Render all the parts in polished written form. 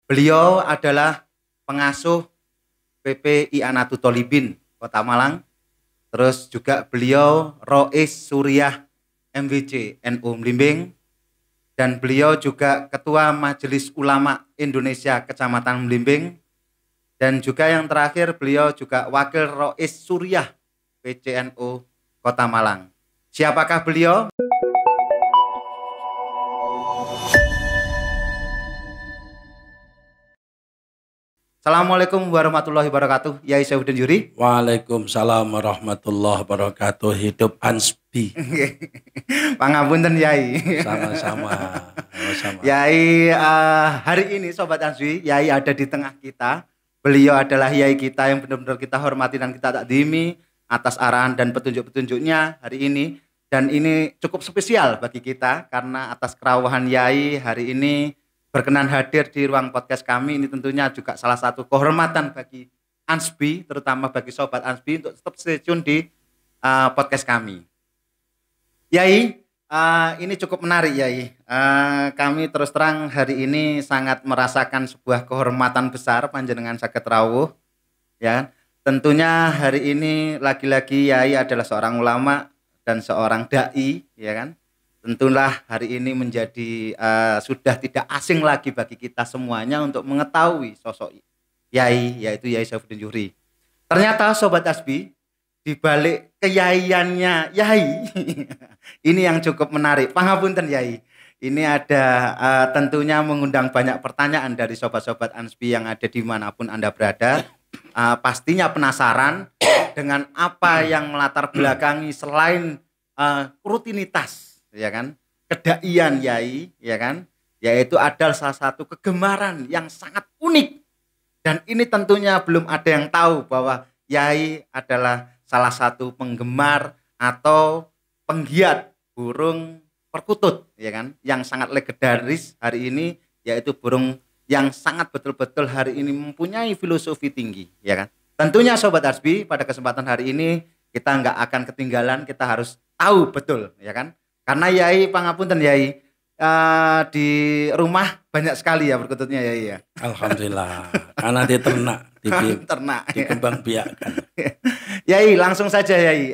Beliau adalah pengasuh PPI Anatul Tholibin Kota Malang. Terus juga beliau Rois Suriah MWC NU Mlimbing, dan beliau juga Ketua Majelis Ulama Indonesia Kecamatan Mlimbing, dan juga yang terakhir beliau juga Wakil Rois Suriah PCNU Kota Malang. Siapakah beliau? Assalamualaikum warahmatullahi wabarakatuh. Yai Saifuddin Juri. Waalaikumsalam warahmatullahi wabarakatuh. Hidup Ansbi. Pangapunten Yai. Sama-sama. Yai, hari ini Sobat Ansbi, Yai ada di tengah kita. Beliau adalah Yai kita yang benar-benar kita hormati dan kita takdimi atas arahan dan petunjuk-petunjuknya hari ini. Dan ini cukup spesial bagi kita karena atas kerawahan Yai hari ini berkenan hadir di ruang podcast kami. Ini tentunya juga salah satu kehormatan bagi Ansbi, terutama bagi Sobat Ansbi untuk tetap stay tune di podcast kami. Yai, ini cukup menarik Yai. Kami terus terang hari ini sangat merasakan sebuah kehormatan besar panjenengan saged rawuh. Ya, tentunya hari ini lagi-lagi Yai adalah seorang ulama dan seorang dai, ya kan? Tentulah hari ini menjadi sudah tidak asing lagi bagi kita semuanya untuk mengetahui sosok Yai, yaitu Yai Saifuddin Juri. Ternyata Sobat Asbi, di balik keyaiannya Yai, ini yang cukup menarik. Pangapunten Yai, ini ada tentunya mengundang banyak pertanyaan dari sobat-sobat Ansbi yang ada dimanapun Anda berada. Pastinya penasaran dengan apa yang melatar belakangi selain rutinitas, ya kan, kedaian Yai, ya kan, yaitu adalah salah satu kegemaran yang sangat unik, dan ini tentunya belum ada yang tahu bahwa Yai adalah salah satu penggemar atau penggiat burung perkutut, ya kan, yang sangat legendaris hari ini, yaitu burung yang sangat betul-betul hari ini mempunyai filosofi tinggi, ya kan. Tentunya Sobat Asbi, pada kesempatan hari ini kita nggak akan ketinggalan, kita harus tahu betul, ya kan. Karena Yai, pangapunten Yai, di rumah banyak sekali ya perkututnya Yai ya. Alhamdulillah, karena dia ternak, ternak, dikembang biakan. Yai, langsung saja Yai,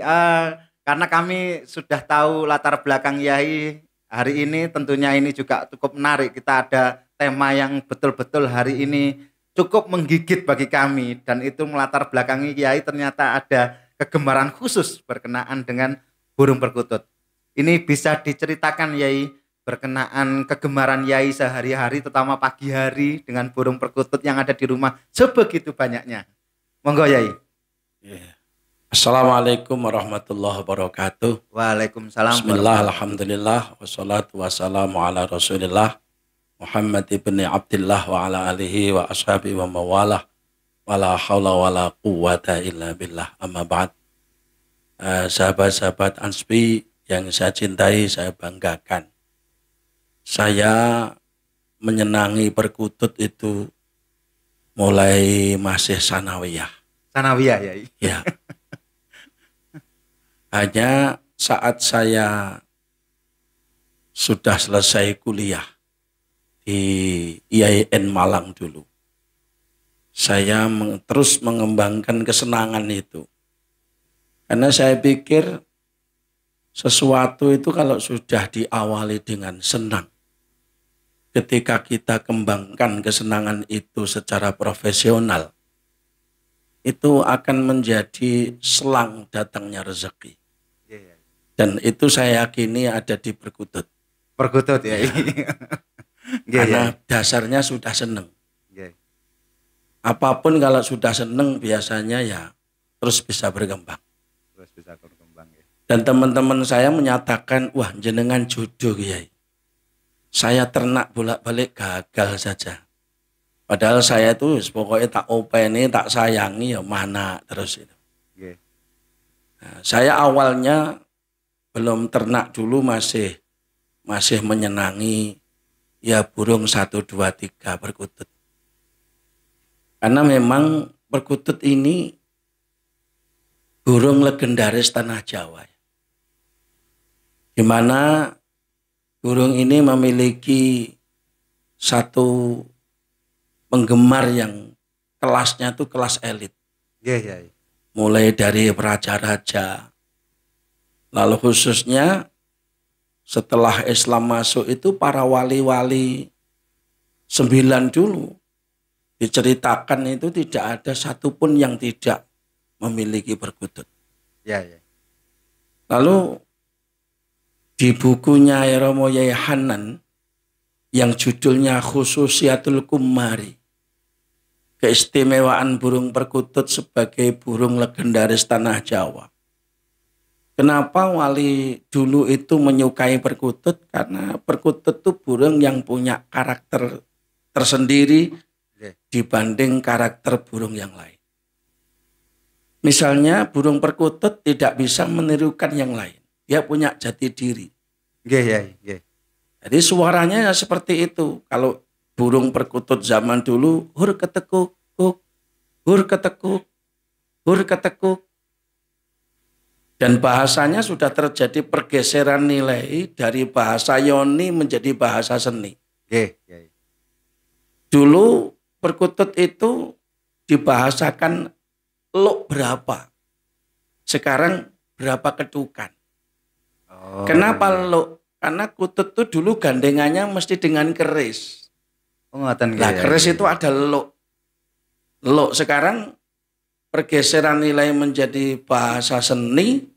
karena kami sudah tahu latar belakang Yai hari ini, tentunya ini juga cukup menarik. Kita ada tema yang betul-betul hari ini cukup menggigit bagi kami, dan itu melatar belakangi Yai ternyata ada kegemaran khusus berkenaan dengan burung perkutut. Ini bisa diceritakan Yai berkenaan kegemaran Yai sehari-hari, terutama pagi hari dengan burung perkutut yang ada di rumah sebegitu banyaknya. Monggo Yai. Assalamualaikum warahmatullahi wabarakatuh. Waalaikumsalam. Bismillah, alhamdulillah, wassalatu wassalamu ala rasulillah Muhammad ibn Abdillah wa ala alihi wa ashabi wa mawalah wa la hawla wa la quwwata illa billah, amma ba'd. Sahabat-sahabat Ansbi yang saya cintai, saya banggakan. Saya menyenangi perkutut itu mulai masih sanawiyah. Sanawiyah ya. Ya. Hanya saat saya sudah selesai kuliah di IAIN Malang dulu, saya terus mengembangkan kesenangan itu. Karena saya pikir sesuatu itu kalau sudah diawali dengan senang, ketika kita kembangkan kesenangan itu secara profesional, itu akan menjadi selang datangnya rezeki. Dan itu saya yakini ada di perkutut. Perkutut ya. Karena dasarnya sudah senang. Apapun kalau sudah senang biasanya ya terus bisa berkembang. Dan teman-teman saya menyatakan, wah jenengan jodoh Kiai. Saya ternak bolak-balik gagal saja. Padahal saya itu pokoknya tak openi, tak sayangi ya mana terus itu. Nah, saya awalnya belum ternak dulu masih menyenangi ya burung 1, 2, 3 perkutut. Karena memang perkutut ini burung legendaris tanah Jawa. Di mana burung ini memiliki satu penggemar yang kelasnya tuh kelas elit. Iya. Mulai dari raja-raja. Lalu khususnya setelah Islam masuk itu para wali-wali 9 dulu diceritakan itu tidak ada satupun yang tidak memiliki perkutut. Iya. Lalu di bukunya Romo Yai Hanan yang judulnya Khususiatul Kumari, keistimewaan burung perkutut sebagai burung legendaris tanah Jawa. Kenapa wali dulu itu menyukai perkutut? Karena perkutut itu burung yang punya karakter tersendiri dibanding karakter burung yang lain. Misalnya burung perkutut tidak bisa menirukan yang lain. Dia punya jati diri. Jadi suaranya ya seperti itu. Kalau burung perkutut zaman dulu, hur ketekuk, hur ketekuk, hur ketekuk. Dan bahasanya sudah terjadi pergeseran nilai dari bahasa yoni menjadi bahasa seni. Dulu perkutut itu dibahasakan lo berapa. Sekarang berapa ketukan. Kenapa lo? Karena kutut itu dulu gandengannya mesti dengan keris. Keris itu ada lo. Lo sekarang pergeseran nilai menjadi bahasa seni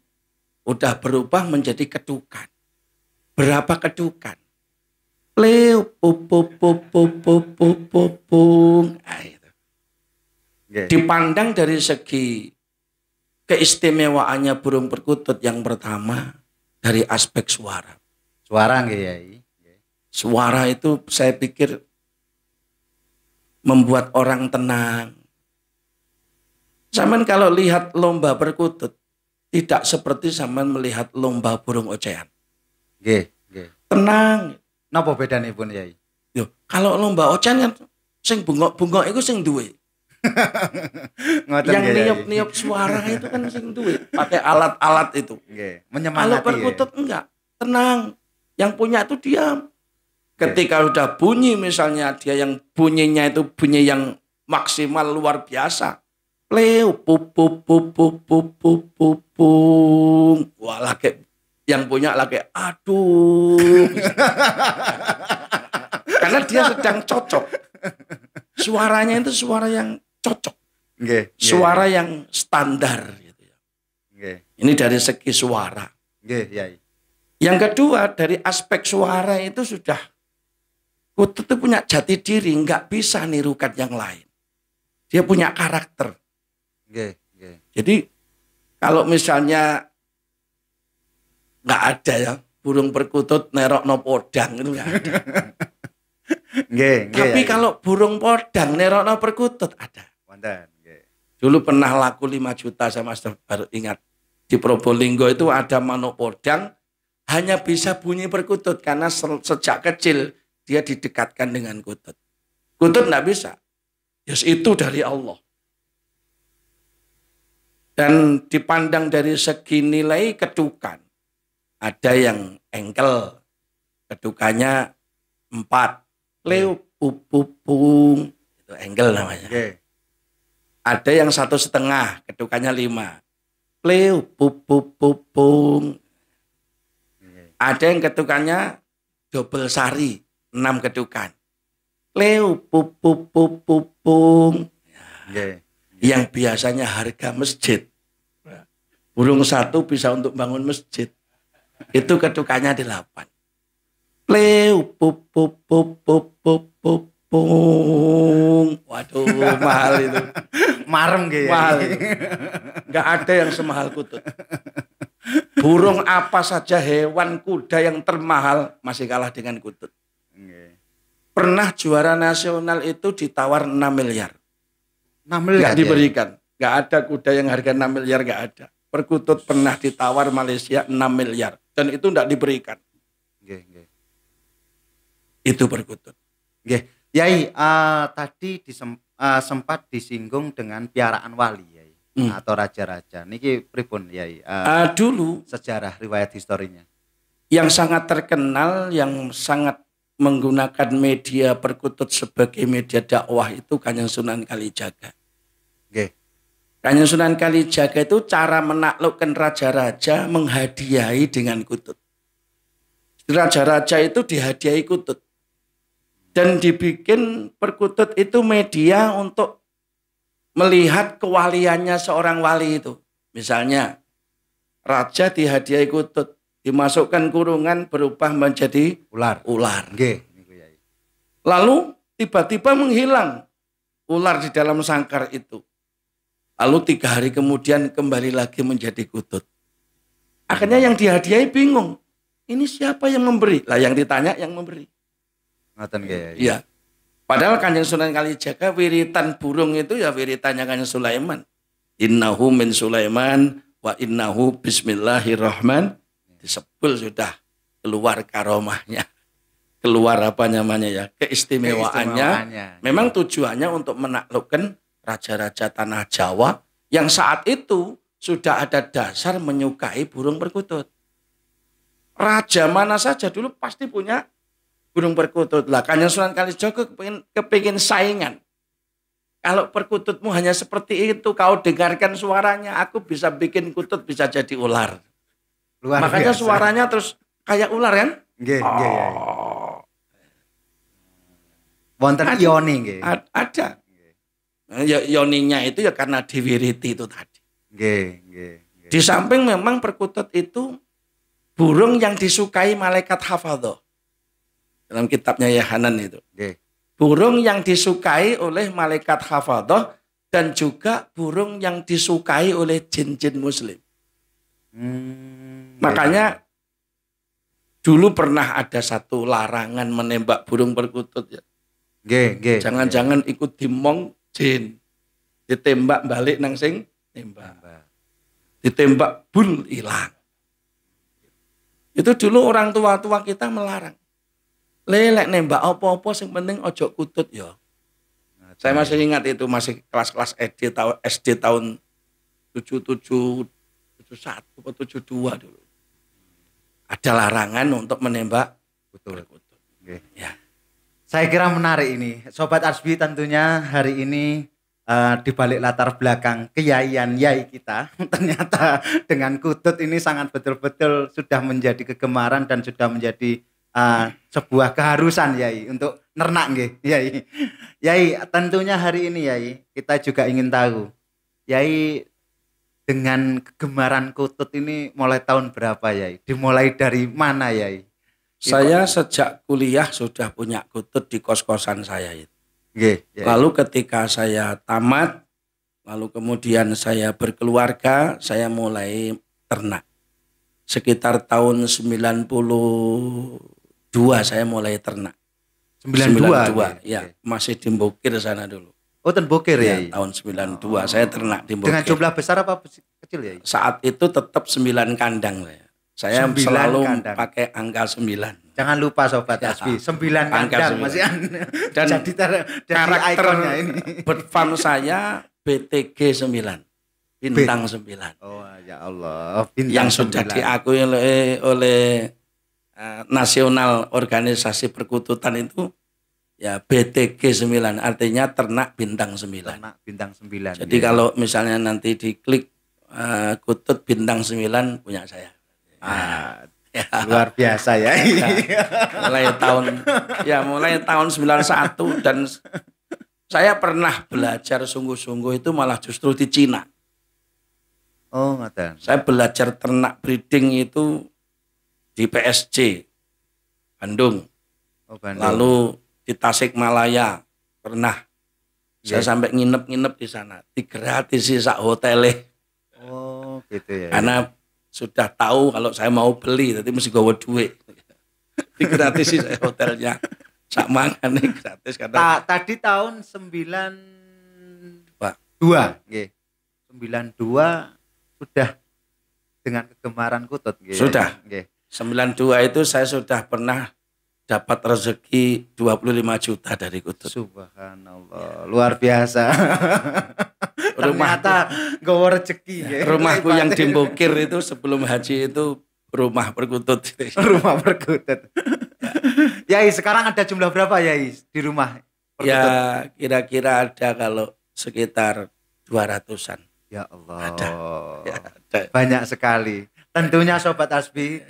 udah berubah menjadi ketukan. Berapa ketukan? Pleu pupupupupupupung. Dipandang dari segi keistimewaannya burung perkutut yang pertama dari aspek suara. Suara itu saya pikir membuat orang tenang. Zaman kalau lihat lomba perkutut tidak seperti zaman melihat lomba burung ocehan. Tenang. Napa bedane pun Yai? Yo, kalau lomba ocehan kan sing bungok-bungok itu sing duwe. Yang niup-niup suara itu kan sing duwe, pakai alat-alat itu. Menyemangati. Kalau perkutut enggak, tenang. Yang punya itu diam. Ketika udah bunyi misalnya dia yang bunyinya itu bunyi yang maksimal luar biasa. Pleu pupupupupupupupung. Wah, lagi yang punya lagi aduh. Karena dia sedang cocok. Suaranya itu suara yang cocok. Suara yang standar gitu ya. Ini dari segi suara. Yang kedua dari aspek suara itu sudah kutut itu punya jati diri, nggak bisa nirukan yang lain. Dia punya karakter. Jadi kalau misalnya nggak ada ya burung perkutut nerok no podang itu nggak ada. Tapi kalau burung podang nerok no perkutut ada. Dulu pernah laku 5 juta saya baru ingat di Probolinggo itu ada manuk podang hanya bisa bunyi perkutut karena sejak kecil dia didekatkan dengan kutut. Kutut nggak bisa. Yes, itu dari Allah. Dan dipandang dari segi nilai ketukan. Ada yang engkel, ketukannya 4. Leu pupupung, itu engkel namanya. Ada yang 1,5, ketukannya 5. Leu pupupupung. Ada yang ketukannya double sari, 6 ketukan. Leu pupupupupung. Yang biasanya harga masjid. Burung satu bisa untuk bangun masjid. Itu ketukannya 8. Leu pupupupupupupung. Waduh, mahal itu. Marem gitu. Mahal. Enggak ada yang semahal kutut. Burung apa saja, hewan kuda yang termahal masih kalah dengan kutut. Pernah juara nasional itu ditawar 6 miliar. 6 miliar nggak diberikan. Nggak ada kuda yang harga 6 miliar, nggak ada. Perkutut pernah ditawar Malaysia 6 miliar. Dan itu nggak diberikan. Itu perkutut. Yai, tadi sempat disinggung dengan piaraan wali Yai. Atau raja-raja. Niki pripun Yai? Dulu sejarah riwayat historinya. Yang sangat terkenal, yang sangat menggunakan media Perkutut sebagai media dakwah itu Kanjeng Sunan Kalijaga. Nggih. Kanjeng Sunan Kalijaga itu cara menaklukkan raja-raja menghadiahi dengan kutut. Raja-raja itu dihadiahi kutut. Dan dibikin Perkutut itu media untuk melihat kewaliannya seorang wali itu. Misalnya raja dihadiahi kutut, dimasukkan kurungan berubah menjadi Ular. Nggih. Lalu tiba-tiba menghilang ular di dalam sangkar itu. Lalu 3 hari kemudian kembali lagi menjadi kutut. Akhirnya yang dihadiahi bingung. Ini siapa yang memberi? Lah yang ditanya yang memberi. Ngoten nggih. Iya. Padahal Kanjeng Sunan Kalijaga wiritan burung itu ya wiritannya Kanjeng Sulaiman. Innahu min Sulaiman wa innahu bismillahirrahmanirrahim. Disebul sudah keluar karomahnya. Keluar apa namanya ya, keistimewaannya. Memang tujuannya untuk menaklukkan raja-raja tanah Jawa yang saat itu sudah ada dasar menyukai burung perkutut. Raja mana saja dulu pasti punya burung perkutut. Lah Kanjeng Sunan Kalijaga kepingin saingan. Kalau perkututmu hanya seperti itu, kau dengarkan suaranya, aku bisa bikin kutut bisa jadi ular. Makanya biasa. Suaranya terus kayak ular kan? Nggih. Wonten ioni nggih. Ada. Yoninya itu ya karena diwiriti itu tadi. Nggih. Di samping memang perkutut itu burung yang disukai malaikat hafadhah. Dalam kitabnya Yahanan itu. Nggih. Burung yang disukai oleh malaikat hafadhah dan juga burung yang disukai oleh jin-jin muslim. Makanya dulu pernah ada satu larangan menembak burung perkutut ya. Nggih. Jangan-jangan ikut dimong jin. Ditembak balik nang sing nembak. Ditembak bul hilang. Itu dulu orang tua-tua kita melarang. Lek nembak apa-apa sing penting ojo kutut ya. Saya masih ingat itu masih kelas-kelas SD tahun 77, 71 atau 72 dulu. Ada larangan untuk menembak perkutut. Ya. Saya kira menarik ini. Sobat Arsbi tentunya hari ini di balik latar belakang keyaian yai kita ternyata dengan kutut ini sangat betul-betul sudah menjadi kegemaran dan sudah menjadi sebuah keharusan yai untuk nernak nggih yai. Yai tentunya hari ini yai kita juga ingin tahu yai dengan kegemaran kutut ini mulai tahun berapa yai? Dimulai dari mana yai? Saya sejak kuliah sudah punya kutut di kos-kosan saya itu. Lalu ketika saya tamat, lalu kemudian saya berkeluarga, saya mulai ternak. Sekitar tahun 92 saya mulai ternak. 92 ya, masih di Bokir sana dulu. Oh, ten Bokir ya. Tahun 92 saya ternak di Bokir. Dengan jumlah besar apa kecil ya? Saat itu tetap 9 kandang saya. Saya selalu pakai angka 9. Jangan lupa Sobat Arsbi, 9 kandang masih dan jadi karakter ikonnya ini. Bird farm saya BTG 9. Bintang 9. Oh ya Allah, bintang yang sudah 9. Diakui oleh nasional organisasi perkututan itu ya BTG 9, artinya ternak bintang 9. Ternak bintang 9. Jadi kalau misalnya nanti diklik kutut bintang 9 punya saya. Luar biasa ya. mulai tahun 91 dan saya pernah belajar sungguh-sungguh itu malah justru di Cina. Oh, ngoten. Saya belajar ternak breeding itu di PSG Bandung. Oh, Bandung. Lalu di Tasikmalaya pernah. Saya sampai nginep di sana, digratisi sak hotelnya. Oh, gitu ya. Karena sudah tahu kalau saya mau beli, nanti mesti gawa duit. Digratisi saya hotelnya. Sak mangan nih gratis karena tadi tahun 92. Nggih. 92 sudah dengan kegemaran kutut nggih. Sudah. Nggih. 92 itu saya sudah pernah dapat rezeki 25 juta dari kutut. Subhanallah, luar biasa. Ternyata gawa rezeki ya. Rumahku yang di Bokir itu sebelum haji itu rumah perkutut. Rumah perkutut. Yai, sekarang ada jumlah berapa Yai di rumah? Ya kira-kira ada kalau sekitar 200-an. Ya Allah. Ada. Ya, ada. Banyak sekali. Tentunya Sobat Hasbi,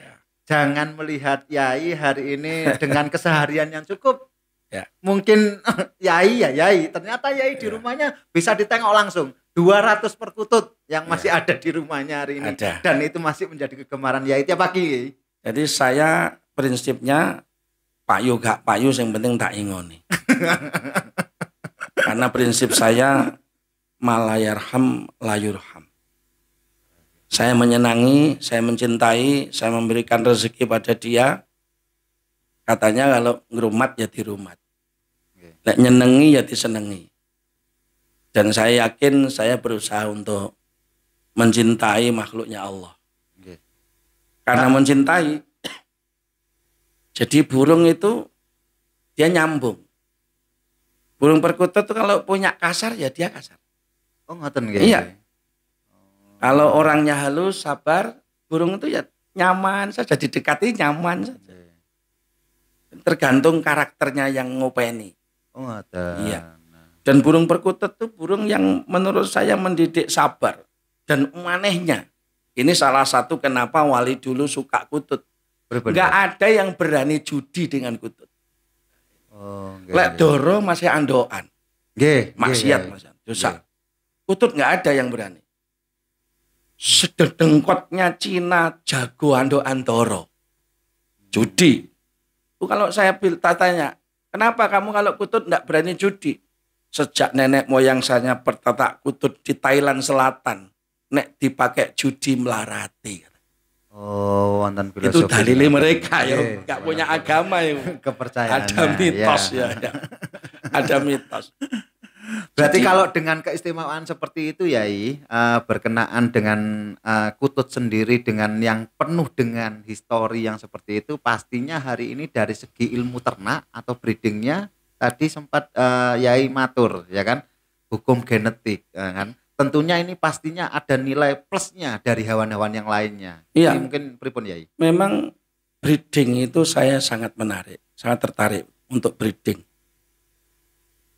jangan melihat Yai hari ini dengan keseharian yang cukup. Ya. Mungkin Yai, ternyata Yai di rumahnya bisa ditengok langsung 200 perkutut yang masih ada di rumahnya hari ini. Ada. Dan itu masih menjadi kegemaran Yai tiap pagi. Jadi saya prinsipnya payu gak payu yang penting tak ingoni. Karena prinsip saya malayarham layurham. Saya menyenangi, saya mencintai, saya memberikan rezeki pada dia. Katanya kalau ngerumat ya dirumat. Lek nyenengi ya disenengi. Dan saya yakin saya berusaha untuk mencintai makhluknya Allah. Karena mencintai. Jadi burung itu dia nyambung. Burung perkutut itu kalau punya kasar ya dia kasar. Oh ngoten nggih. Iya. Kalau orangnya halus, sabar, burung itu ya nyaman saja, didekati nyaman saja. Tergantung karakternya yang ngopeni. Oh ngoten. Iya. Dan burung perkutut itu burung yang menurut saya mendidik sabar dan manehnya. Ini salah satu kenapa wali dulu suka kutut. Enggak ada yang berani judi dengan kutut. Oh, lek doro masih andoan. Nggih, maksiat Mas. Dosa. Kutut enggak ada yang berani. Sedengkotnya Cina jago andoan doro. Judi. Kalau saya tanya, kenapa kamu kalau kutut enggak berani judi? Sejak nenek moyang saya pertatak kutut di Thailand Selatan, nek dipakai judi melarati. Oh, wonten filosofi. Itu dalile mereka ya, enggak punya agama ya. Kepercayaan. Ada mitos ya. Ada mitos. Berarti kalau dengan keistimewaan seperti itu Yai, berkenaan dengan kutut sendiri dengan yang penuh dengan histori yang seperti itu, pastinya hari ini dari segi ilmu ternak atau breedingnya tadi sempat Yai matur ya kan, hukum genetik kan. Tentunya ini pastinya ada nilai plusnya dari hewan-hewan yang lainnya. Iya. Ini mungkin pripun Yai? Memang breeding itu saya sangat menarik, sangat tertarik untuk breeding.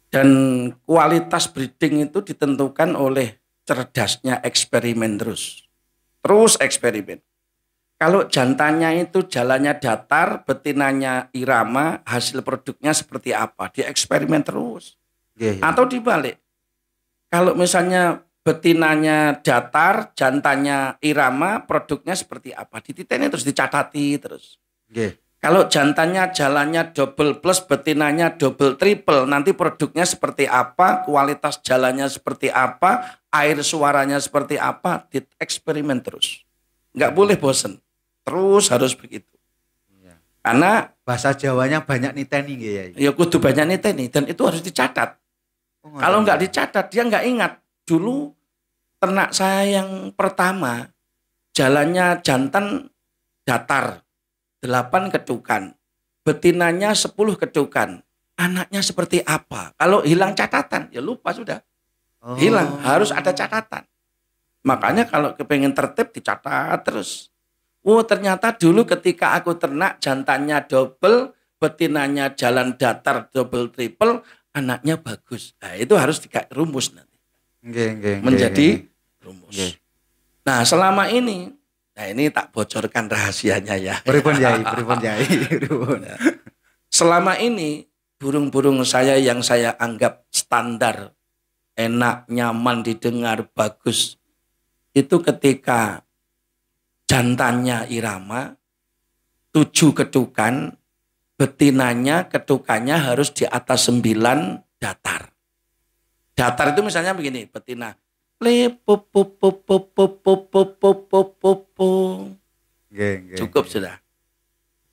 Dan kualitas breeding itu ditentukan oleh cerdasnya eksperimen terus. Terus eksperimen. Kalau jantannya itu jalannya datar, betinanya irama, hasil produknya seperti apa? Dia eksperimen terus. Atau dibalik. Kalau misalnya betinanya datar, jantannya irama, produknya seperti apa? Dititeni terus, dicatati terus. Kalau jantannya jalannya double plus, betinanya double triple, nanti produknya seperti apa, kualitas jalannya seperti apa, air suaranya seperti apa, dieksperimen terus. Nggak boleh bosen, terus harus begitu. Karena bahasa Jawanya banyak niteni ya. Ya kudu banyak niteni dan itu harus dicatat. Kalau nggak dicatat dia nggak ingat. Dulu ternak saya yang pertama jalannya jantan datar 8 ketukan, betinanya 10 ketukan, anaknya seperti apa? Kalau hilang catatan ya lupa sudah. Hilang, harus ada catatan. Makanya kalau kepengen tertib dicatat terus. Oh ternyata dulu ketika aku ternak jantannya double, betinanya jalan datar double triple, anaknya bagus. Nah itu harus rumus nanti. Menjadi rumus. Nah selama ini, nah ini tak bocorkan rahasianya ya. Pripun Yai. Selama ini burung-burung saya yang saya anggap standar, enak, nyaman didengar, bagus. Itu ketika jantannya irama, 7 ketukan, betinanya ketukannya harus di atas 9 datar. Datar itu misalnya begini, betina cukup sudah.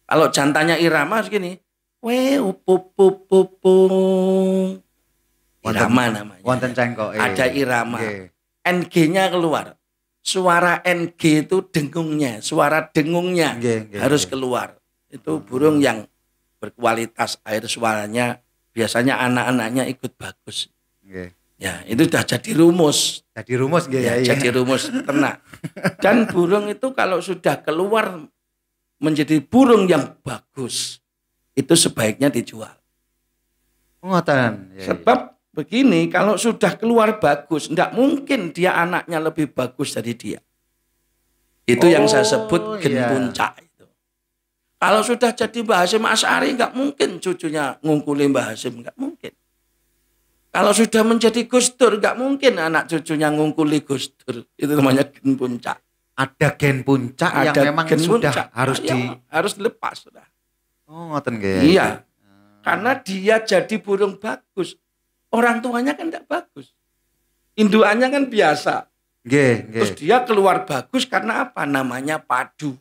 Kalau jantannya irama harus gini, irama namanya. Wonten cengkok. Ada irama. NG-nya keluar. Suara NG itu dengungnya, suara dengungnya harus keluar. Itu burung yang berkualitas, air suaranya biasanya anak-anaknya ikut bagus. Ya, itu sudah jadi rumus. Jadi rumus jadi rumus ternak. Dan burung itu kalau sudah keluar menjadi burung yang bagus, itu sebaiknya dijual. Ngoten. Sebab begini, kalau sudah keluar bagus, enggak mungkin dia anaknya lebih bagus dari dia. Itu yang saya sebut gen puncak itu. Kalau sudah jadi Mbah Hasyim Asy'ari, enggak mungkin cucunya ngungkuli Mbah Hasyim, enggak mungkin. Kalau sudah menjadi Gus Dur, enggak mungkin anak cucunya ngungkuli Gus Dur. Itu namanya gen puncak. Ada gen puncak yang memang sudah puncak. Harus dilepas sudah. Oh, ngoten nggih. Iya. Karena dia jadi burung bagus. Orang tuanya kan tidak bagus. Indukannya kan biasa. Terus dia keluar bagus karena apa? Namanya padu.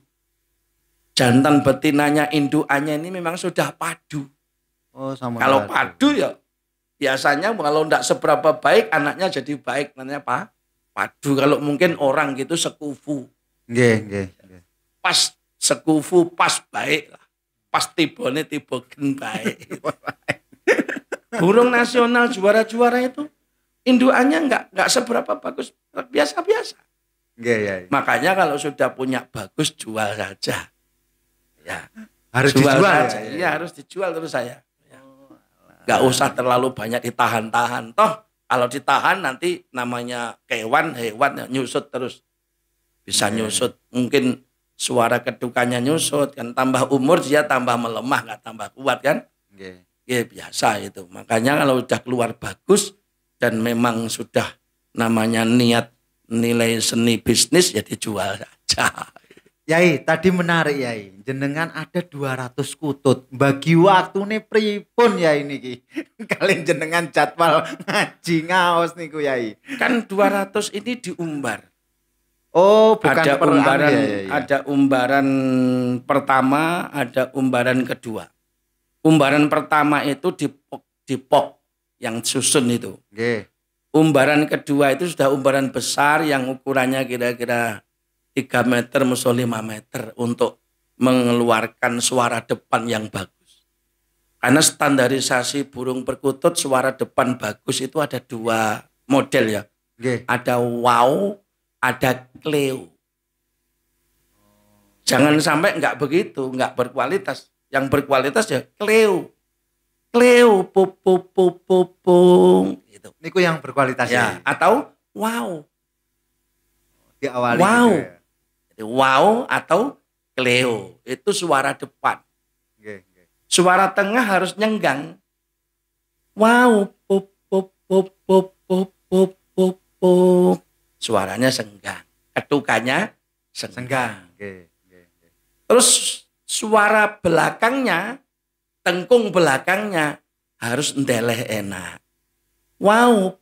Jantan betinanya indukannya ini memang sudah padu. Oh, sama kalau padu ya biasanya kalau tidak seberapa baik anaknya jadi baik, namanya padu. Kalau mungkin orang gitu sekufu. Pas sekufu pas baik lah. Pas tibone tiba gen baik. Burung nasional juara-juara itu indukannya enggak seberapa bagus, biasa-biasa. Makanya kalau sudah punya bagus jual saja. Ya, harus dijual saja. Iya, harus dijual terus saya. Enggak usah terlalu banyak ditahan-tahan. Toh kalau ditahan nanti namanya hewan nyusut terus. Bisa nyusut, mungkin suara kedukannya nyusut kan, tambah umur dia tambah melemah, enggak tambah kuat kan? Biasa itu. Makanya kalau udah keluar bagus dan memang sudah namanya niat nilai seni bisnis ya dijual saja. Yai, tadi menarik Yai. Jenengan ada 200 kutut. Bagi waktu nih pripun ya ini ki. Kalian jenengan jadwal ngaji ngaos niku Yai. Kan 200 ini diumbar. Oh, bukan ada umbaran ada umbaran pertama, ada umbaran kedua. Umbaran pertama itu di pok yang susun itu. Umbaran kedua itu sudah umbaran besar yang ukurannya kira-kira 3 meter musuh 5 meter untuk mengeluarkan suara depan yang bagus. Karena standarisasi burung perkutut suara depan bagus itu ada 2 model ya. Ada wow, ada kleo. Jangan sampai enggak begitu, enggak berkualitas. Yang berkualitas ya kleo. Kleo pupung gitu. Niku yang berkualitas ya. Atau wow. Diawali wow. Gitu ya. Jadi wow atau kleo itu suara depan. Suara tengah harus nyenggang. Wow pupung. Suaranya senggang. Ketukannya senggang. Terus suara belakangnya, tengkung belakangnya harus ndeleh enak. Wow,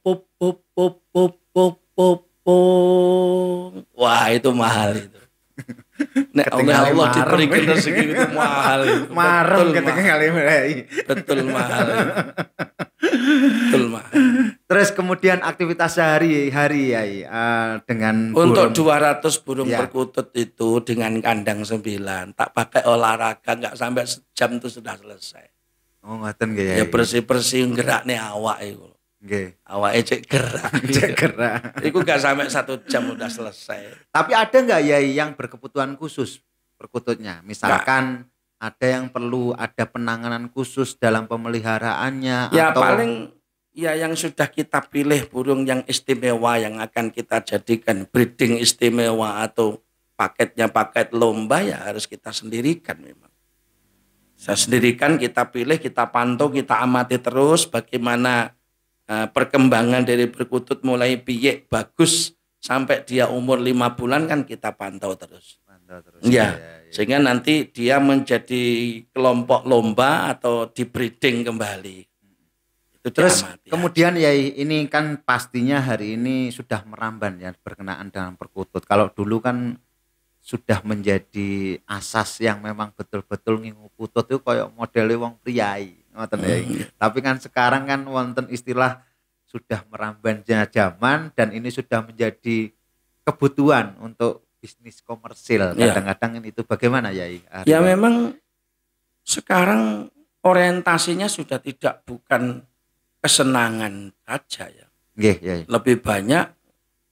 wah itu mahal itu. Nek Allah diberikan rezeki itu mahal itu. Marem ketinggalan mulai. Betul mahal. Betul mahal. Terus kemudian aktivitas sehari-hari ya dengan untuk 200 burung perkutut itu dengan kandang 9 tak pakai olahraga enggak sampai sejam itu sudah selesai. Oh ngoten nggih ya. Ya bersih-bersih gerakne awak iku. Nggih. Awake cek gerak. Iku enggak sampai 1 jam udah selesai. Tapi ada enggak ya yang berkebutuhan khusus perkututnya? Misalkan ada yang perlu ada penanganan khusus dalam pemeliharaannya ya, atau paling ya yang sudah kita pilih burung yang istimewa yang akan kita jadikan breeding istimewa atau paketnya paket lomba ya harus kita sendirikan memang. Saya sendirikan, kita pilih, kita pantau, kita amati terus bagaimana perkembangan dari perkutut mulai piyek bagus sampai dia umur 5 bulan kan kita pantau terus. Ya, sehingga nanti dia menjadi kelompok lomba atau di breeding kembali. Terus kemudian ya ini kan pastinya hari ini sudah meramban ya berkenaan dengan perkutut. Kalau dulu kan sudah menjadi asas yang memang betul-betul ngingu putut itu kayak modelnya wong priai. Tapi kan sekarang kan wonten istilah sudah merambannya zaman dan ini sudah menjadi kebutuhan untuk bisnis komersil. Kadang-kadang itu bagaimana ya? Ya memang sekarang orientasinya sudah tidak bukan kesenangan saja ya. Lebih banyak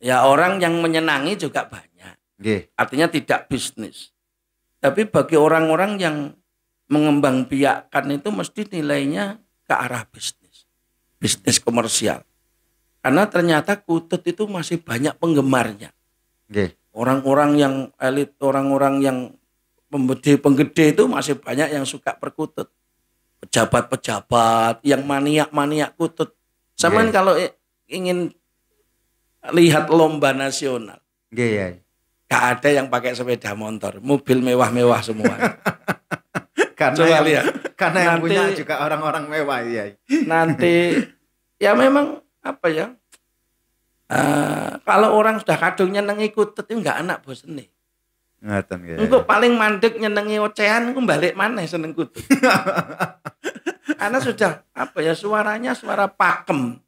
ya orang yang menyenangi juga banyak. Artinya tidak bisnis. Tapi bagi orang-orang yang mengembangbiakkan itu mesti nilainya ke arah bisnis komersial. Karena ternyata kutut itu masih banyak penggemarnya. Nggih. Orang-orang yang elit, orang-orang yang penggede itu masih banyak yang suka perkutut. Pejabat-pejabat yang maniak-maniak kutut. Saman kalau ingin lihat lomba nasional. Nggih, ya. Gak ada yang pakai sepeda motor, mobil mewah-mewah semua. Karena Coba yang punya juga orang-orang mewah ya. Nanti ya memang apa ya? Kalau orang sudah kadung nyenengi kutut itu enggak enak bosen nih. Ngaten ya. Engko paling mandek nyenengi ocehan engko balik maneh seneng kutut. Karena sudah apa ya, suaranya suara pakem.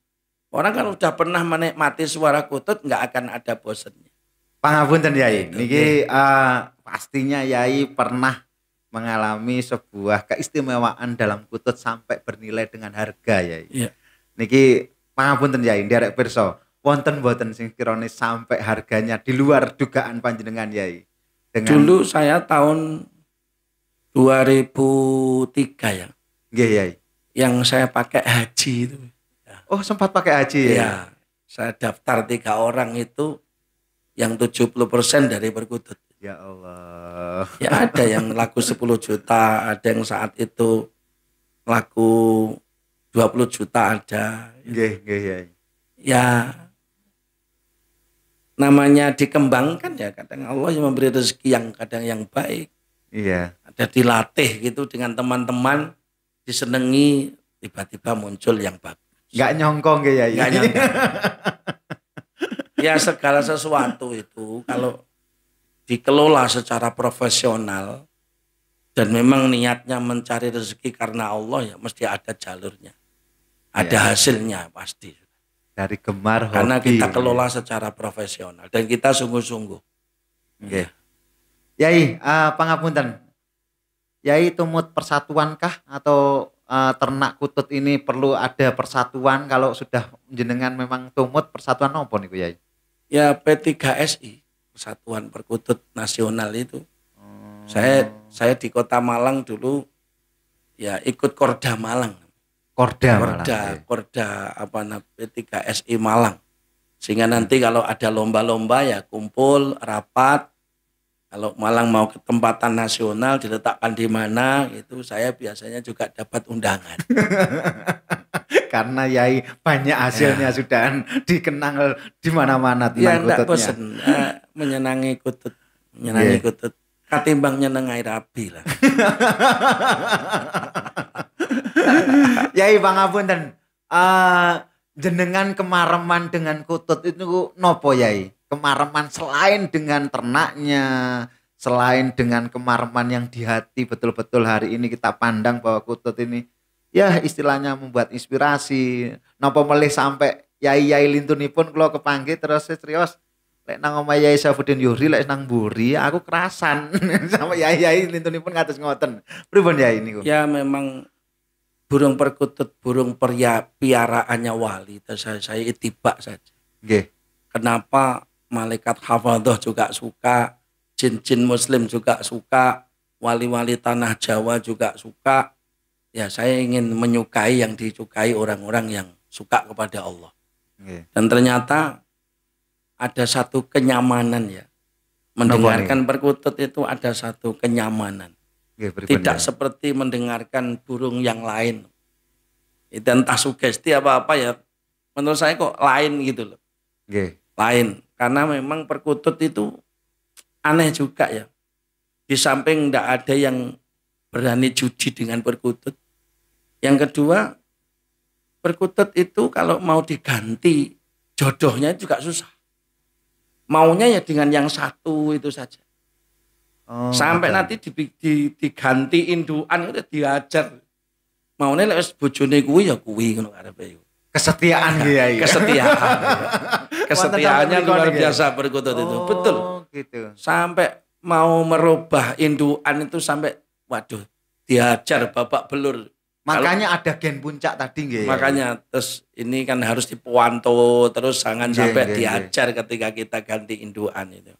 Orang kan udah pernah menikmati suara kutut enggak akan ada bosennya. Pangapunten Yai, niki pastinya Yai pernah mengalami sebuah keistimewaan dalam kutut sampai bernilai dengan harga Yai. Iya. Niki pangapunten Yai, nderek pirsa, wonten mboten sing kirane sampai harganya di luar dugaan panjenengan Yai. Dulu saya tahun 2003 ya. Nggih Yai. Yang saya pakai haji itu. Oh, sempat pakai haji ya? Iya. Saya daftar 3 orang itu yang 70% dari perkutut. Ya Allah. Ya ada yang laku 10 juta, ada yang saat itu laku 20 juta ada. Nggih, ya. Ya namanya dikembangkan ya, kadang Allah yang memberi rezeki yang kadang yang baik. Iya. Ada dilatih gitu dengan teman-teman, disenengi, tiba-tiba muncul yang bagus. Enggak nyongkong ya. Enggak nyongkong. Ya segala sesuatu itu kalau dikelola secara profesional dan memang niatnya mencari rezeki karena Allah ya mesti ada jalurnya. Ada hasilnya pasti. Dari gemar hobi. Karena kita kelola secara profesional dan kita sungguh-sungguh. Nggih. Yai, pangapunten. Yai tumut persatuankah atau ternak kutut ini perlu ada persatuan? Kalau sudah jenengan memang tumut, persatuan apa niku Yai? Ya P3SI, Persatuan Perkutut Nasional itu. Saya di Kota Malang dulu ya ikut Korda Malang. Korda P3SI Malang. Sehingga nanti kalau ada lomba-lomba ya kumpul, rapat. Kalau Malang mau ke tempatan nasional diletakkan di mana, itu saya biasanya juga dapat undangan. Karena Yai banyak hasilnya sudah dikenal di mana-mana ya, tentang kututnya. Bosen, menyenangi kutut, kutut. Katimbang nyenengai rabi lah. Yai pangapunten, jenengan kemareman dengan kutut itu nopo Yai? Kemareman selain dengan ternaknya, selain dengan kemareman yang di hati, betul-betul hari ini kita pandang bahwa kutut ini ya istilahnya membuat inspirasi. Napa melih sampai yai-yai lintunipun kula kepanggih terus serius lek nang omah Yai Syafuddin Yuhri lek nang mburi aku kerasan sama yai-yai lintunipun ngatus ngoten. Pripun Yai niku? Ya memang burung perkutut, burung piaraannya wali. Saya itibak saja. Nggih. Kenapa malaikat hafadhah juga suka, jin-jin muslim juga suka, wali-wali tanah Jawa juga suka. Ya saya ingin menyukai yang disukai orang-orang yang suka kepada Allah. Dan ternyata ada satu kenyamanan ya. Mendengarkan perkutut itu ada satu kenyamanan. Tidak seperti mendengarkan burung yang lain. Itu entah sugesti apa-apa ya. Menurut saya kok lain gitu loh. Lain. Karena memang perkutut itu aneh juga ya. Di samping tidak ada yang berani judi dengan perkutut. Yang kedua, perkutut itu kalau mau diganti jodohnya juga susah. Maunya ya dengan yang satu itu saja. Sampai nanti diganti induan itu diajar. Maunya lek bojone kuwi ya kuwi ngono karepe. Kesetiaan ya. Kesetiaan. Kesetiaannya luar biasa perkutut itu. Betul. Gitu. Sampai mau merubah induan itu sampai waduh diajar babak belur. Makanya ada gen puncak tadi nggih. Makanya terus ini kan harus dipuanto terus jangan sampai diajar ketika kita ganti induan itu.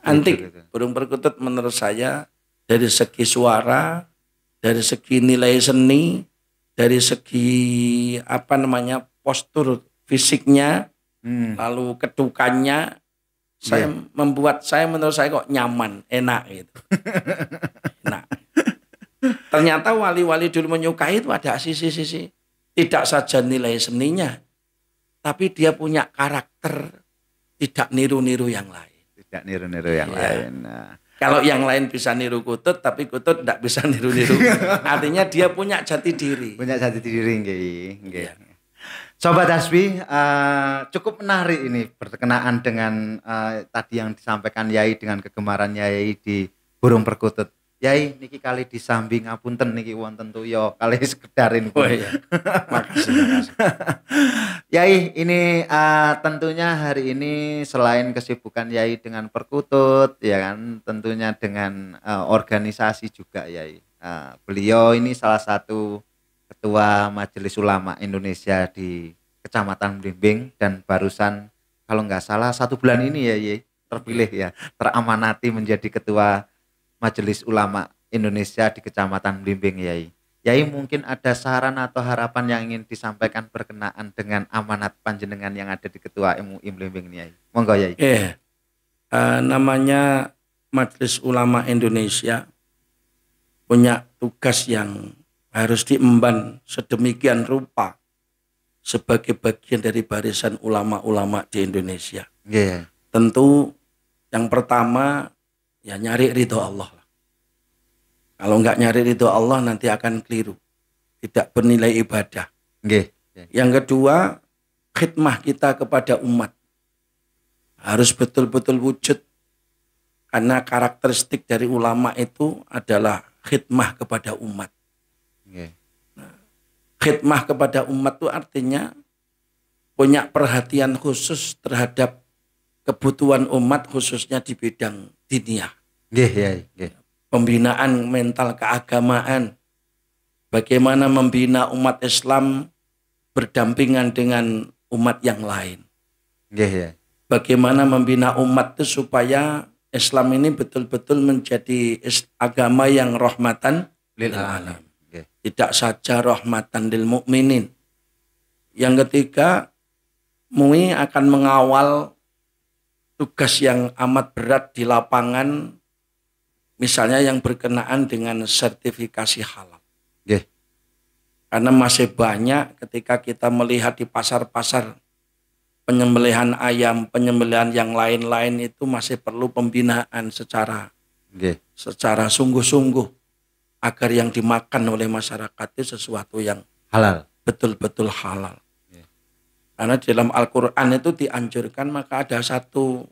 Antik burung perkutut menurut saya dari segi suara, dari segi nilai seni, dari segi postur fisiknya, lalu kedukannya, menurut saya kok nyaman, enak gitu. Enak. Ternyata wali-wali dulu menyukai itu ada sisi-sisi tidak saja nilai seninya, tapi dia punya karakter tidak niru-niru yang lain. Tidak niru-niru yang lain. Nah. Kalau yang lain bisa niru Kutut, tapi Kutut tidak bisa niru-niru. Artinya dia punya jati diri. Punya jati diri, nggih. Sobat Hasbi, cukup menarik ini berkenaan dengan tadi yang disampaikan Yai dengan kegemaran Yai di burung perkutut. Yai niki kali disambi ngapunten niki wonten tuya kali sekedarin. Oh iya. Makasih. Yai, ini tentunya hari ini selain kesibukan Yai dengan perkutut, ya kan, tentunya dengan organisasi juga Yai. Beliau ini salah satu Ketua Majelis Ulama Indonesia di Kecamatan Blimbing dan barusan kalau nggak salah 1 bulan ini ya Yai terpilih ya, teramanati menjadi Ketua Majelis Ulama Indonesia di Kecamatan Blimbing Yai. Yai mungkin ada saran atau harapan yang ingin disampaikan berkenaan dengan amanat panjenengan yang ada di Ketua MUI Blimbing Yai. Monggo Yai. Namanya Majelis Ulama Indonesia punya tugas yang harus diemban sedemikian rupa sebagai bagian dari barisan ulama-ulama di Indonesia. Tentu yang pertama ya nyari ridho Allah. Kalau nggak nyari ridho Allah nanti akan keliru, tidak bernilai ibadah. Yang kedua, khidmah kita kepada umat harus betul-betul wujud, karena karakteristik dari ulama itu adalah khidmah kepada umat. Khidmah kepada umat itu artinya punya perhatian khusus terhadap kebutuhan umat, khususnya di bidang diniyah. Pembinaan mental keagamaan, bagaimana membina umat Islam berdampingan dengan umat yang lain. Bagaimana membina umat itu supaya Islam ini betul-betul menjadi agama yang rahmatan lil alamin. Tidak saja rahmatan lil mukminin. Yang ketiga, MUI akan mengawal tugas yang amat berat di lapangan, misalnya yang berkenaan dengan sertifikasi halal. Karena masih banyak ketika kita melihat di pasar-pasar penyembelihan ayam, penyembelihan yang lain-lain itu masih perlu pembinaan secara sungguh-sungguh agar yang dimakan oleh masyarakat itu sesuatu yang halal, betul-betul halal. Karena di dalam Al-Quran itu dianjurkan, maka ada satu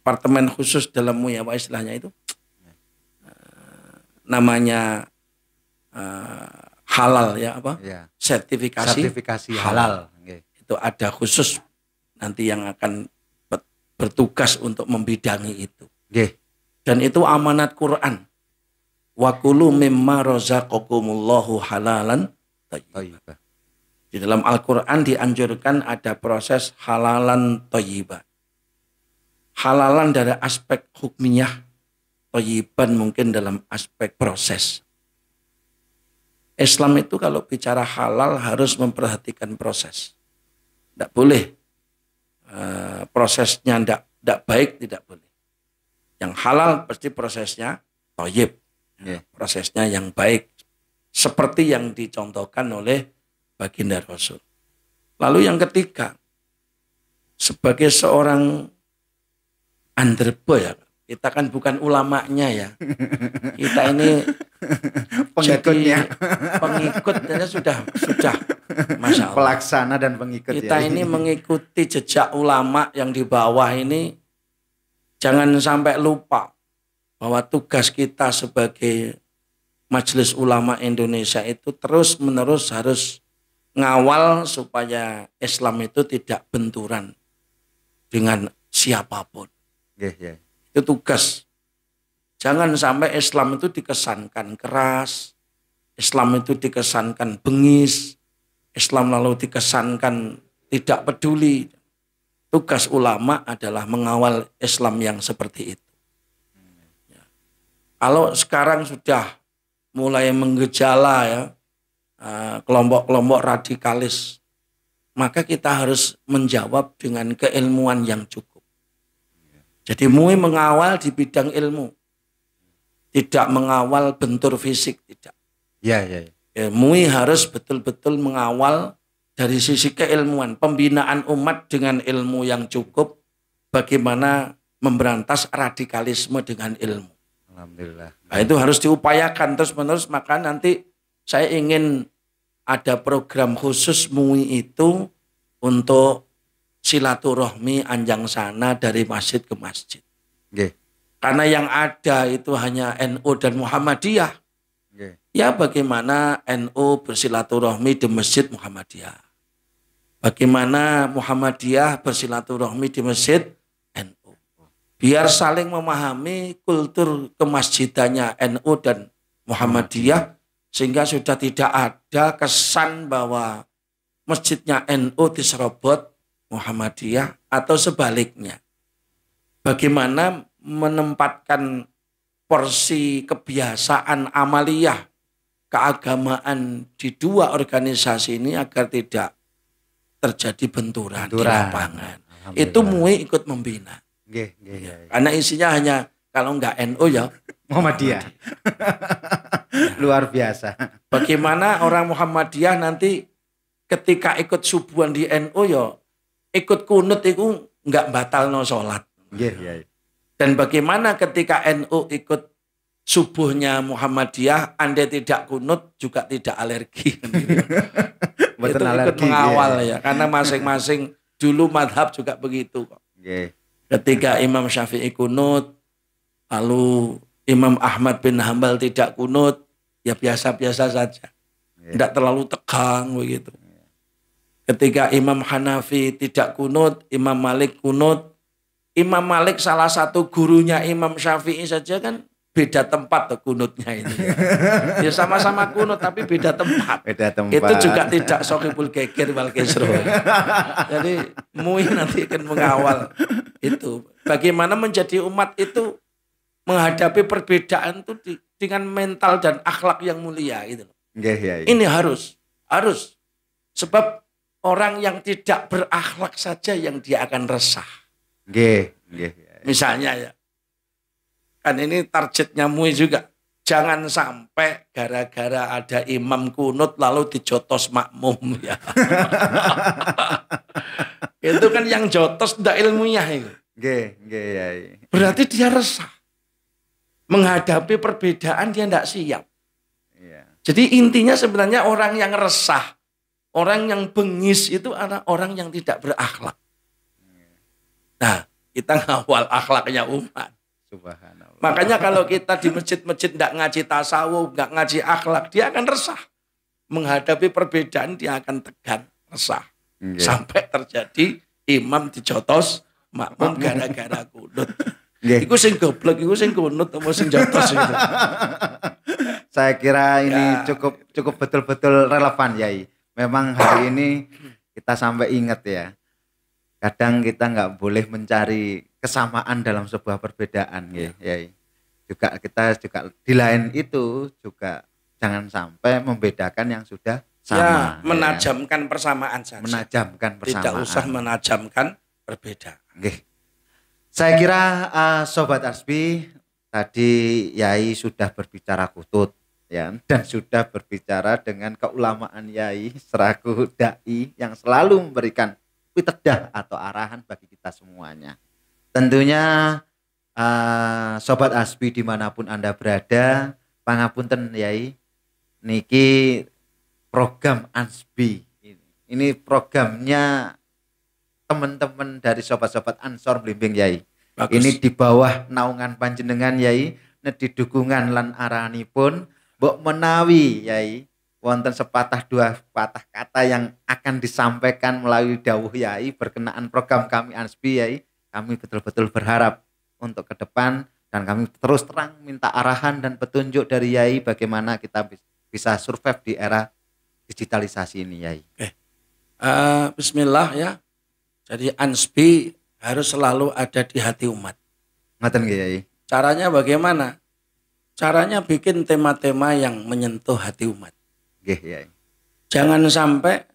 departemen khusus dalam MUI, apa istilahnya itu, namanya halal ya apa? Sertifikasi halal. Itu ada khusus nanti yang akan bertugas untuk membidangi itu. Dan itu amanat Quran. Wa kulu mimma razaqakumullahu halalan thayyiban. Di dalam Al-Quran dianjurkan ada proses halalan thayyiban. Halalan dari aspek hukmiyah, thayyiban mungkin dalam aspek proses. Islam itu kalau bicara halal harus memperhatikan proses. Tidak boleh prosesnya tidak baik, tidak boleh. Yang halal pasti prosesnya thayyib. Prosesnya yang baik, seperti yang dicontohkan oleh baginda Rasul. Lalu yang ketiga, sebagai seorang underboy ya, kita kan bukan ulamanya ya, kita ini pengikutnya, pengikutnya sudah Masya Allah. Pelaksana dan pengikut. Kita ini mengikuti jejak ulama yang di bawah ini, jangan sampai lupa bahwa tugas kita sebagai Majelis Ulama Indonesia itu terus-menerus harus ngawal supaya Islam itu tidak benturan dengan siapapun. Itu tugas. Jangan sampai Islam itu dikesankan keras, Islam itu dikesankan bengis, Islam lalu dikesankan tidak peduli. Tugas ulama adalah mengawal Islam yang seperti itu. Kalau sekarang sudah mulai menggejala ya, kelompok-kelompok radikalis, maka kita harus menjawab dengan keilmuan yang cukup. Jadi MUI mengawal di bidang ilmu, tidak mengawal bentur fisik, tidak. Ya. MUI harus betul-betul mengawal dari sisi keilmuan, pembinaan umat dengan ilmu yang cukup, bagaimana memberantas radikalisme dengan ilmu. Alhamdulillah. Nah, itu harus diupayakan terus-menerus, maka nanti saya ingin ada program khusus MUI itu untuk silaturahmi anjang sana dari masjid ke masjid. Okay. Karena yang ada itu hanya NU dan Muhammadiyah. Okay. Ya bagaimana NU bersilaturahmi di masjid Muhammadiyah. Bagaimana Muhammadiyah bersilaturahmi di masjid NU. Biar saling memahami kultur kemasjidannya NU dan Muhammadiyah, sehingga sudah tidak ada kesan bahwa masjidnya NU diserobot Muhammadiyah atau sebaliknya. Bagaimana menempatkan porsi kebiasaan amaliyah keagamaan di dua organisasi ini agar tidak terjadi benturan di lapangan. Itu MUI ikut membina. Karena isinya hanya kalau enggak NU ya Muhammadiyah. Luar biasa. Bagaimana orang Muhammadiyah nanti ketika ikut subuhan di NU ya ikut kunut itu enggak batal no sholat. Dan bagaimana ketika NU ikut subuhnya Muhammadiyah, Anda tidak kunut juga tidak alergi. Itu ikut mengawal ya. Karena masing-masing dulu madhab juga begitu kok. Ketika Imam Syafi'i kunut, lalu Imam Ahmad bin Hambal tidak kunut, ya biasa-biasa saja. Tidak terlalu tegang begitu. Ketika Imam Hanafi tidak kunut, Imam Malik kunut. Imam Malik salah satu gurunya Imam Syafi'i saja kan beda tempat tuh kunutnya itu. Ya sama-sama kunut tapi beda tempat. Itu juga tidak sokibul geger wal kesro. Jadi MUI nanti akan mengawal itu. Bagaimana menjadi umat itu menghadapi perbedaan itu dengan mental dan akhlak yang mulia itu. Ini harus. Sebab orang yang tidak berakhlak saja yang dia akan resah. Misalnya ya. Kan ini targetnya MUI juga. Jangan sampai gara-gara ada imam kunut lalu dijotos makmum ya. Itu kan yang jotos tidak ilmiah itu. Berarti dia resah. Menghadapi perbedaan dia tidak siap. Jadi intinya sebenarnya orang yang resah, orang yang bengis itu adalah orang yang tidak berakhlak. Nah, kita ngawal akhlaknya umat. Subhanallah. Makanya kalau kita di masjid-masjid tidak ngaji tasawuf, tidak ngaji akhlak, dia akan resah. Menghadapi perbedaan dia akan tegang, resah. Sampai terjadi imam dijotos, makmum gara-gara kunut. Iku sing goblok, iku sing kunut, atau sing jotos itu. Saya kira ini cukup betul-betul relevan Yai. Memang hari ini kita sampai ingat ya. Kadang kita nggak boleh mencari kesamaan dalam sebuah perbedaan ya. Juga kita juga di lain itu juga jangan sampai membedakan yang sudah sama. Menajamkan persamaan saja. Menajamkan persamaan. Tidak usah menajamkan perbedaan. Saya kira Sobat Arsbi tadi Yai sudah berbicara kutut ya, dan sudah berbicara dengan keulamaan Yai selaku dai yang selalu memberikan pitedah atau arahan bagi kita semuanya. Tentunya Sobat Asbi dimanapun Anda berada, pangapunten Yai, niki program Asbi ini programnya teman-teman dari sobat-sobat Ansor Blimbing Yai. Bagus. Ini di bawah naungan panjenengan Yai, nedhi dukungan lan aranipun mbok menawi Yai wonten sepatah dua patah kata yang akan disampaikan melalui dawuh Yai berkenaan program kami Ansbi Yai, kami betul-betul berharap untuk ke depan dan kami terus terang minta arahan dan petunjuk dari Yai bagaimana kita bisa survive di era digitalisasi ini Yai. Bismillah ya. Jadi Ansbi harus selalu ada di hati umat. Ngoten nggih Yai. Caranya bagaimana? Caranya bikin tema-tema yang menyentuh hati umat. Nggih, Yai. Jangan sampai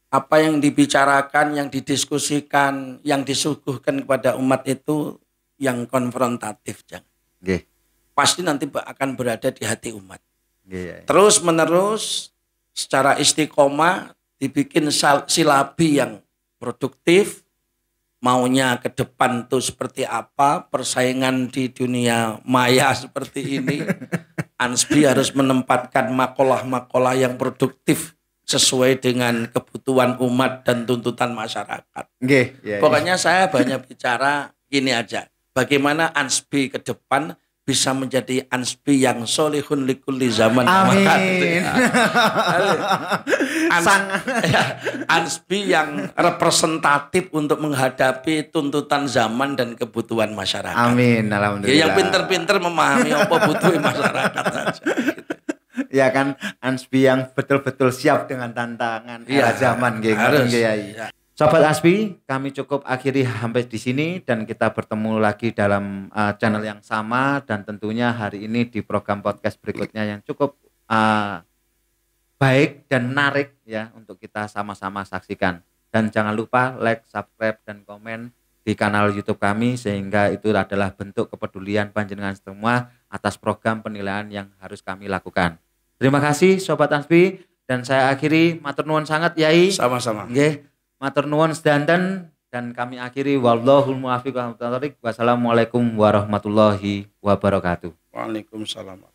apa yang dibicarakan, yang didiskusikan, yang disuguhkan kepada umat itu yang konfrontatif, jangan. Nggih. Pasti nanti akan berada di hati umat. Nggih, Yai. Terus menerus secara istiqomah dibikin silabi yang produktif, maunya ke depan tuh seperti apa, persaingan di dunia maya seperti ini. Ansbi harus menempatkan makalah-makalah yang produktif sesuai dengan kebutuhan umat dan tuntutan masyarakat. Nggih, ya, pokoknya saya banyak bicara gini aja. Bagaimana Ansbi ke depan bisa menjadi Ansbi yang solihun likulli zaman. Amin. Ansbi yang representatif untuk menghadapi tuntutan zaman dan kebutuhan masyarakat. Amin, alhamdulillah. Ya, yang pinter-pinter memahami apa butuh masyarakat saja. Ya kan, Ansbi yang betul-betul siap dengan tantangan era zaman, harus. Ya. Sobat Ansbi, kami cukup akhiri sampai di sini dan kita bertemu lagi dalam channel yang sama dan tentunya hari ini di program podcast berikutnya yang cukup baik dan menarik ya untuk kita sama-sama saksikan. Dan jangan lupa like, subscribe dan komen di kanal YouTube kami sehingga itu adalah bentuk kepedulian panjenengan semua atas program penilaian yang harus kami lakukan. Terima kasih Sobat Ansbi dan saya akhiri matur nuwun sangat Yai. Sama-sama. Nggih, matur nuwun sedanten dan kami akhiri wallahul muwaffiq. Wassalamualaikum warahmatullahi wabarakatuh. Waalaikumsalam.